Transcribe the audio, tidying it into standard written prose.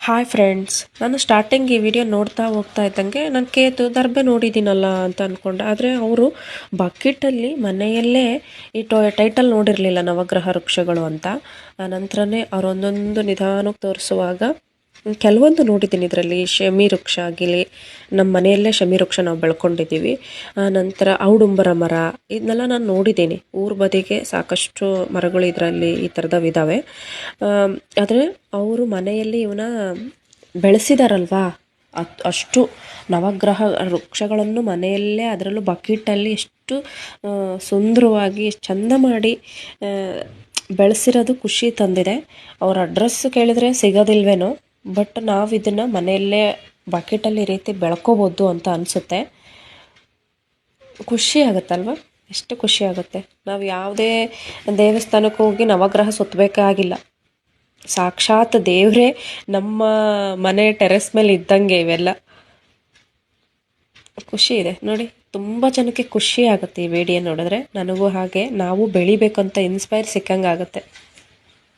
Hi friends, ನಾನು starting ಈ video ನೋಡ್ತಾ ಹೋಗ್ತಾ ಇದ್ದಂಗೆ ನಾನು ಕೇತು ದರ್ಬೆ ನೋಡಿದ್ದೀನಲ್ಲ ಅಂತ ಅಂದ್ಕೊಂಡೆ. ಆದರೆ ಅವರು ಬಕೆಟಲ್ಲಿ ಮನೆಯಲ್ಲೇ ಈ ಟೈಟಲ್ ನೋಡಿರಲಿಲ್ಲ ನವಗ್ರಹ ವೃಕ್ಷಗಳು ಅಂತ. ಆ ನಂತರನೇ ಅವರೊಂದೊಂದು ನಿಧಾನಕ್ಕೆ ತೋರಿಸುವಾಗ ಕೆಲವೊಂದು ನೋಡಿದ್ದೀನಿ. ಇದರಲ್ಲಿ ಶಮಿ ವೃಕ್ಷ ಆಗಿಲಿ, ನಮ್ಮ ಮನೆಯಲ್ಲೇ ಶಮಿ ವೃಕ್ಷ ನಾವು ಬೆಳ್ಕೊಂಡಿದ್ದೀವಿ. ಆ ನಂತರ ಔಡುಂಬರ ಮರ, ಇದನ್ನೆಲ್ಲ ನಾನು ನೋಡಿದ್ದೀನಿ. ಊರ ಬದಿಗೆ ಸಾಕಷ್ಟು ಮರಗಳು ಇದರಲ್ಲಿ ಈ ಥರದವಿದ್ದಾವೆ. ಆದರೆ ಅವರು ಮನೆಯಲ್ಲಿ ಇವನ್ನ ಬೆಳೆಸಿದಾರಲ್ವಾ, ಅಷ್ಟು ನವಗ್ರಹ ವೃಕ್ಷಗಳನ್ನು ಮನೆಯಲ್ಲೇ, ಅದರಲ್ಲೂ ಬಕೆಟಲ್ಲಿ ಎಷ್ಟು ಸುಂದರವಾಗಿ ಎಷ್ಟು ಚಂದ ಮಾಡಿ ಬೆಳೆಸಿರೋದು ಖುಷಿ ತಂದಿದೆ. ಅವ್ರ ಅಡ್ರೆಸ್ ಕೇಳಿದರೆ ಸಿಗೋದಿಲ್ವೇನೋ, ಬಟ್ ನಾವು ಇದನ್ನು ಮನೆಯಲ್ಲೇ ಬಕೆಟಲ್ಲಿ ಈ ರೀತಿ ಬೆಳ್ಕೋಬೋದು ಅಂತ ಅನಿಸುತ್ತೆ. ಖುಷಿ ಆಗುತ್ತಲ್ವ, ಎಷ್ಟು ಖುಷಿ ಆಗುತ್ತೆ. ನಾವು ಯಾವುದೇ ದೇವಸ್ಥಾನಕ್ಕೆ ಹೋಗಿ ನವಗ್ರಹ ಸುತ್ತಬೇಕಾಗಿಲ್ಲ, ಸಾಕ್ಷಾತ್ ದೇವರೇ ನಮ್ಮ ಮನೆ ಟೆರೆಸ್ ಮೇಲೆ ಇದ್ದಂಗೆ ಇವೆಲ್ಲ. ಖುಷಿ ಇದೆ ನೋಡಿ, ತುಂಬ ಜನಕ್ಕೆ ಖುಷಿ ಆಗುತ್ತೆ ಈ ವಿಡಿಯೋ ನೋಡಿದ್ರೆ. ನನಗೂ ಹಾಗೆ, ನಾವು ಬೆಳಿಬೇಕಂತ ಇನ್ಸ್ಪೈರ್ ಸಿಕ್ಕಂಗೆ ಆಗುತ್ತೆ.